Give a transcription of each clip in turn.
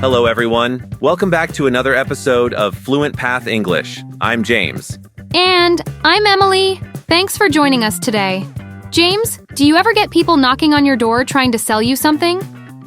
Hello, everyone. Welcome back to another episode of Fluent Path English. I'm James. And I'm Emily. Thanks for joining us today. James, do you ever get people knocking on your door trying to sell you something?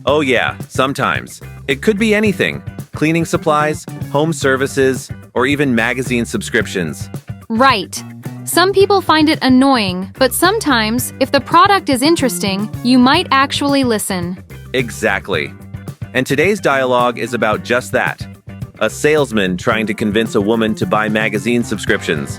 Oh, yeah, sometimes. It could be anything. Cleaning supplies, home services, or even magazine subscriptions. Right. Some people find it annoying, but sometimes, if the product is interesting, you might actually listen. Exactly. And today's dialogue is about just that. A salesman trying to convince a woman to buy magazine subscriptions.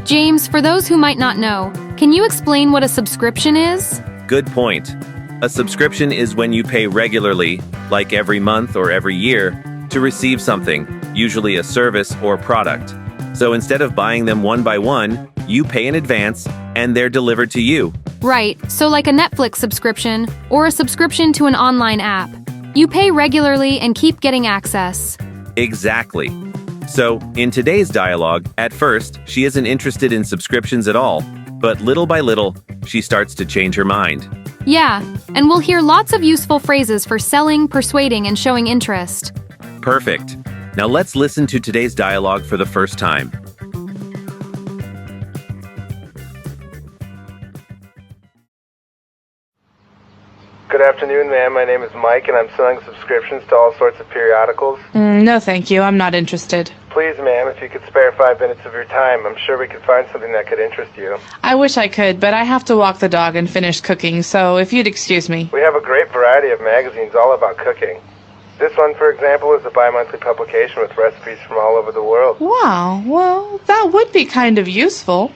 James, for those who might not know, can you explain what a subscription is? Good point. A subscription is when you pay regularly, like every month or every year, to receive something, usually a service or product. So instead of buying them one by one, you pay in advance and they're delivered to you. Right, so like a Netflix subscription or a subscription to an online app. You pay regularly and keep getting access. Exactly. So, in today's dialogue, at first, she isn't interested in subscriptions at all, but little by little, she starts to change her mind. Yeah, and we'll hear lots of useful phrases for selling, persuading, and showing interest. Perfect. Now let's listen to today's dialogue for the first time. Good afternoon, ma'am. My name is Mike, and I'm selling subscriptions to all sorts of periodicals. No, thank you. I'm not interested. Please, ma'am, if you could spare 5 minutes of your time, I'm sure we could find something that could interest you. I wish I could, but I have to walk the dog and finish cooking, so if you'd excuse me. We have a great variety of magazines all about cooking. This one, for example, is a bi-monthly publication with recipes from all over the world. Wow, well, that would be kind of useful.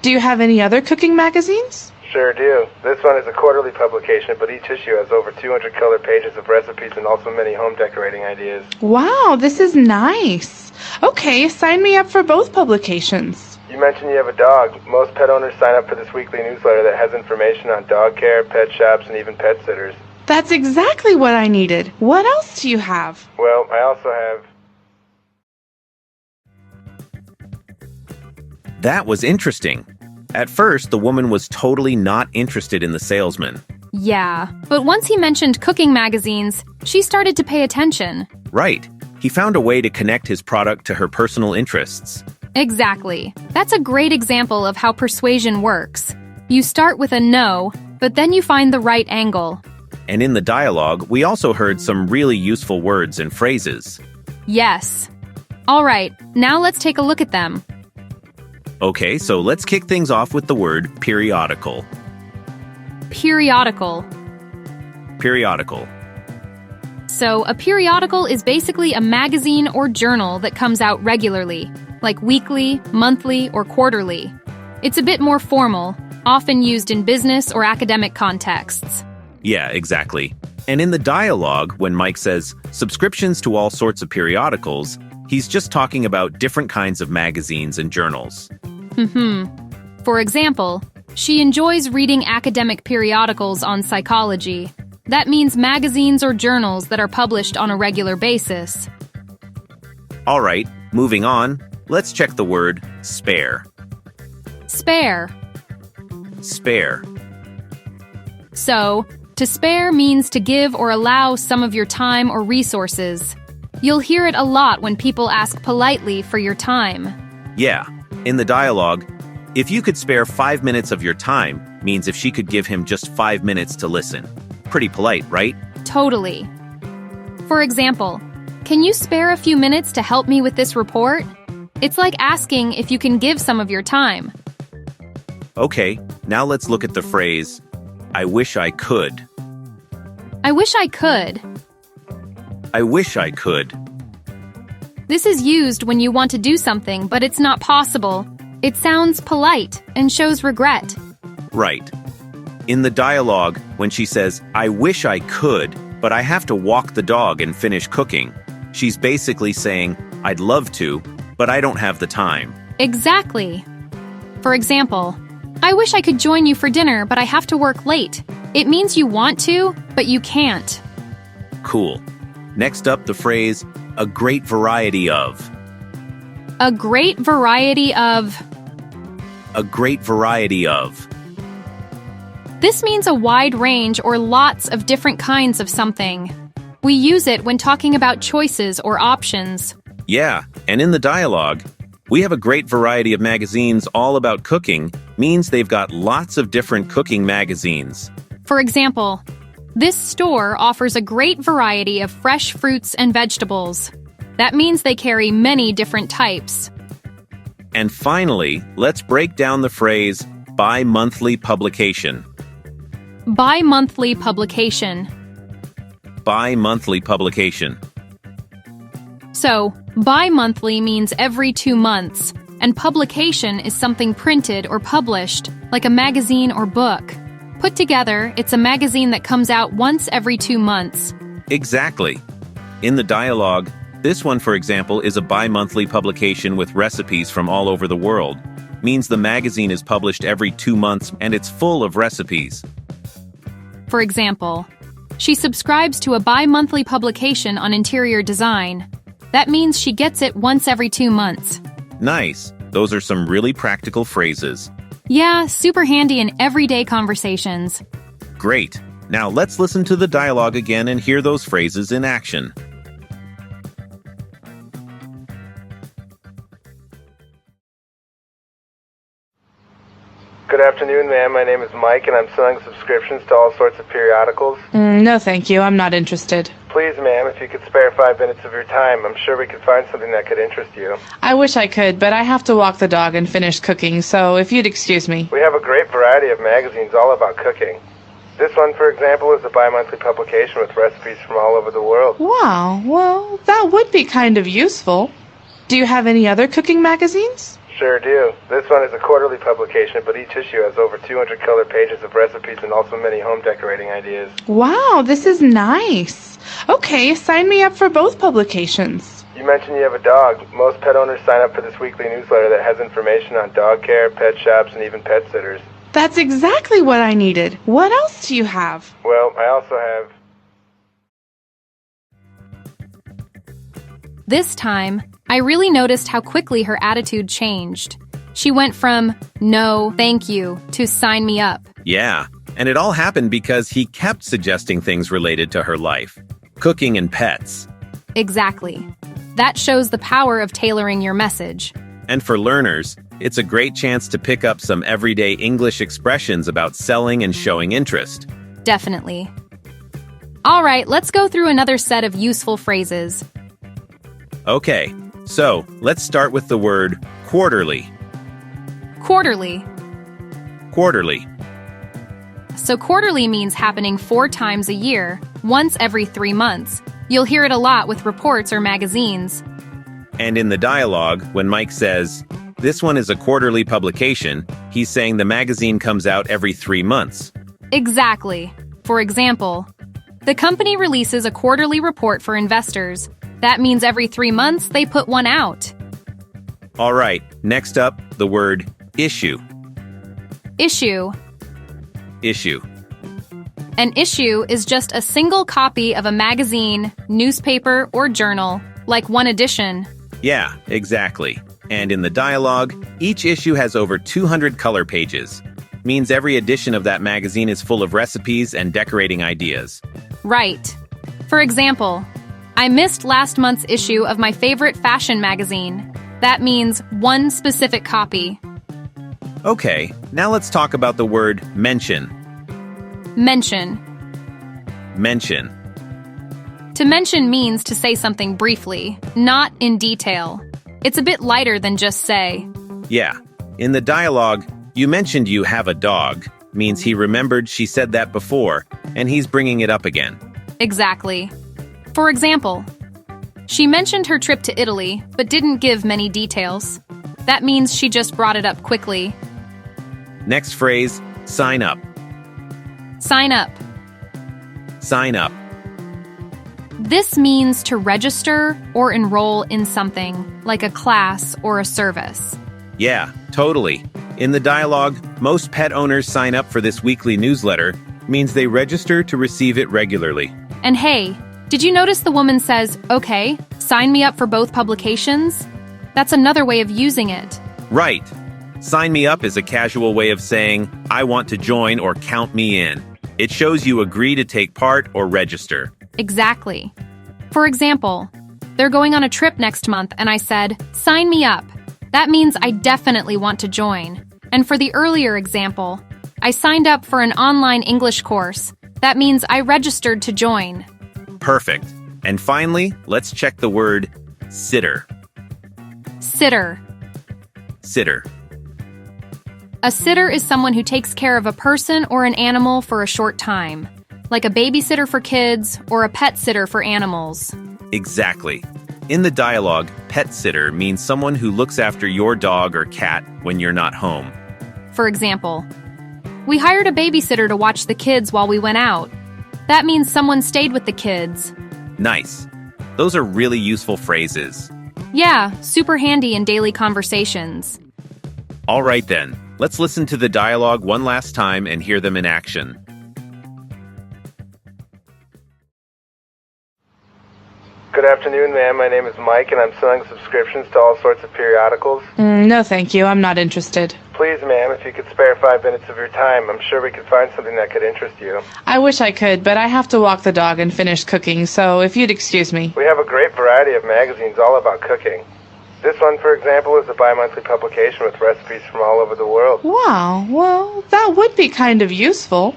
Do you have any other cooking magazines? Sure do. This one is a quarterly publication, but each issue has over 200 color pages of recipes and also many home decorating ideas. Wow, this is nice. Okay, sign me up for both publications. You mentioned you have a dog. Most pet owners sign up for this weekly newsletter that has information on dog care, pet shops, and even pet sitters. That's exactly what I needed. What else do you have? Well, I also have... That was interesting. At first, the woman was totally not interested in the salesman. Yeah, but once he mentioned cooking magazines, she started to pay attention. Right. He found a way to connect his product to her personal interests. Exactly. That's a great example of how persuasion works. You start with a no, but then you find the right angle. And in the dialogue, we also heard some really useful words and phrases. Yes. All right, now let's take a look at them. Okay, so let's kick things off with the word periodical. Periodical. Periodical. So, a periodical is basically a magazine or journal that comes out regularly, like weekly, monthly, or quarterly. It's a bit more formal, often used in business or academic contexts. Yeah, exactly. And in the dialogue, when Mike says subscriptions to all sorts of periodicals, he's just talking about different kinds of magazines and journals. For example, she enjoys reading academic periodicals on psychology. That means magazines or journals that are published on a regular basis. All right, moving on, let's check the word spare. Spare. Spare. So, to spare means to give or allow some of your time or resources. You'll hear it a lot when people ask politely for your time. Yeah, in the dialogue, if you could spare 5 minutes of your time means if she could give him just 5 minutes to listen. Pretty polite, right? Totally. For example, can you spare a few minutes to help me with this report? It's like asking if you can give some of your time. Okay, now let's look at the phrase, I wish I could. I wish I could. I wish I could. This is used when you want to do something, but it's not possible. It sounds polite and shows regret. Right. In the dialogue, when she says, I wish I could, but I have to walk the dog and finish cooking, she's basically saying, I'd love to, but I don't have the time. Exactly. For example, I wish I could join you for dinner, but I have to work late. It means you want to, but you can't. Cool. Next up, the phrase, a great variety of. A great variety of. A great variety of. This means a wide range or lots of different kinds of something. We use it when talking about choices or options. Yeah, and in the dialogue, we have a great variety of magazines all about cooking, means they've got lots of different cooking magazines. For example, this store offers a great variety of fresh fruits and vegetables. That means they carry many different types. And finally, let's break down the phrase bi-monthly publication. Bi-monthly publication. Bi-monthly publication. So, bi-monthly means every 2 months, and publication is something printed or published, like a magazine or book. Put together, it's a magazine that comes out once every 2 months. Exactly. In the dialogue, this one, for example, is a bi-monthly publication with recipes from all over the world. Means the magazine is published every 2 months and it's full of recipes. For example, she subscribes to a bi-monthly publication on interior design. That means she gets it once every 2 months. Nice. Those are some really practical phrases. Yeah, super handy in everyday conversations. Great. Now let's listen to the dialogue again and hear those phrases in action. Good afternoon, ma'am. My name is Mike, and I'm selling subscriptions to all sorts of periodicals. No, thank you. I'm not interested. Please, ma'am, if you could spare 5 minutes of your time, I'm sure we could find something that could interest you. I wish I could, but I have to walk the dog and finish cooking, so if you'd excuse me. We have a great variety of magazines all about cooking. This one, for example, is a bi-monthly publication with recipes from all over the world. Wow, well, that would be kind of useful. Do you have any other cooking magazines? Sure do. This one is a quarterly publication, but each issue has over 200 color pages of recipes and also many home decorating ideas. Wow, this is nice. Okay, sign me up for both publications. You mentioned you have a dog. Most pet owners sign up for this weekly newsletter that has information on dog care, pet shops, and even pet sitters. That's exactly what I needed. What else do you have? Well, I also have... This time, I really noticed how quickly her attitude changed. She went from, no, thank you, to sign me up. Yeah, and it all happened because he kept suggesting things related to her life. Cooking and pets. Exactly. That shows the power of tailoring your message. And for learners, it's a great chance to pick up some everyday English expressions about selling and showing interest. Definitely. All right, let's go through another set of useful phrases. Okay, so let's start with the word quarterly. Quarterly. Quarterly. So quarterly means happening 4 times a year, once every 3 months. You'll hear it a lot with reports or magazines. And in the dialogue, when Mike says, this one is a quarterly publication, he's saying the magazine comes out every 3 months. Exactly. For example, the company releases a quarterly report for investors. That means every 3 months they put one out. All right, next up, the word issue. Issue. Issue. An issue is just a single copy of a magazine, newspaper, or journal, like one edition. Yeah, exactly. And in the dialogue, each issue has over 200 color pages. Means every edition of that magazine is full of recipes and decorating ideas. Right. For example, I missed last month's issue of my favorite fashion magazine. That means one specific copy. Okay, now let's talk about the word mention. Mention. Mention. To mention means to say something briefly, not in detail. It's a bit lighter than just say. Yeah. In the dialogue, you mentioned you have a dog. Means he remembered she said that before, and he's bringing it up again. Exactly. For example, she mentioned her trip to Italy, but didn't give many details. That means she just brought it up quickly. Next phrase, sign up. Sign up. Sign up. This means to register or enroll in something, like a class or a service. Yeah, totally. In the dialogue, most pet owners sign up for this weekly newsletter, means they register to receive it regularly. And hey, did you notice the woman says, okay, sign me up for both publications? That's another way of using it. Right. Sign me up is a casual way of saying, I want to join or count me in. It shows you agree to take part or register. Exactly. For example, they're going on a trip next month and I said, sign me up. That means I definitely want to join. And for the earlier example, I signed up for an online English course. That means I registered to join. Perfect. And finally, let's check the word sitter. Sitter. Sitter. A sitter is someone who takes care of a person or an animal for a short time, like a babysitter for kids or a pet sitter for animals. Exactly. In the dialogue, pet sitter means someone who looks after your dog or cat when you're not home. For example, we hired a babysitter to watch the kids while we went out. That means someone stayed with the kids. Nice. Those are really useful phrases. Yeah, super handy in daily conversations. All right then, let's listen to the dialogue one last time and hear them in action. Good afternoon, ma'am. My name is Mike, and I'm selling subscriptions to all sorts of periodicals. No, thank you. I'm not interested. Please, ma'am, if you could spare 5 minutes of your time, I'm sure we could find something that could interest you. I wish I could, but I have to walk the dog and finish cooking, so if you'd excuse me. We have a great variety of magazines all about cooking. This one, for example, is a bi-monthly publication with recipes from all over the world. Wow, well, that would be kind of useful.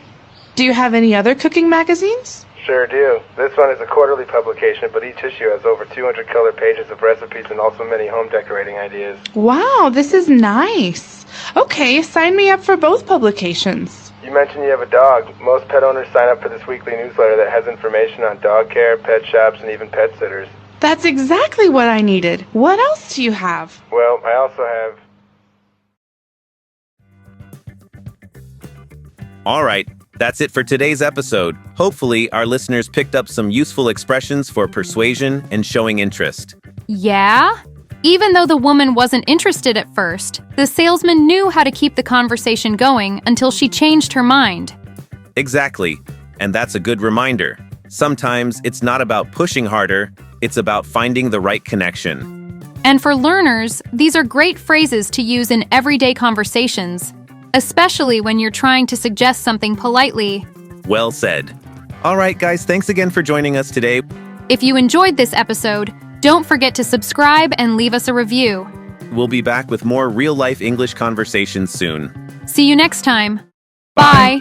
Do you have any other cooking magazines? Sure do. This one is a quarterly publication, but each issue has over 200 color pages of recipes and also many home decorating ideas. Wow, this is nice. Okay, sign me up for both publications. You mentioned you have a dog. Most pet owners sign up for this weekly newsletter that has information on dog care, pet shops, and even pet sitters. That's exactly what I needed. What else do you have? Well, I also have... All right, that's it for today's episode. Hopefully, our listeners picked up some useful expressions for persuasion and showing interest. Yeah? Even though the woman wasn't interested at first, the salesman knew how to keep the conversation going until she changed her mind. Exactly, and that's a good reminder. Sometimes it's not about pushing harder, it's about finding the right connection. And for learners, these are great phrases to use in everyday conversations, especially when you're trying to suggest something politely. Well said. All right, guys, thanks again for joining us today. If you enjoyed this episode, don't forget to subscribe and leave us a review. We'll be back with more real-life English conversations soon. See you next time. Bye.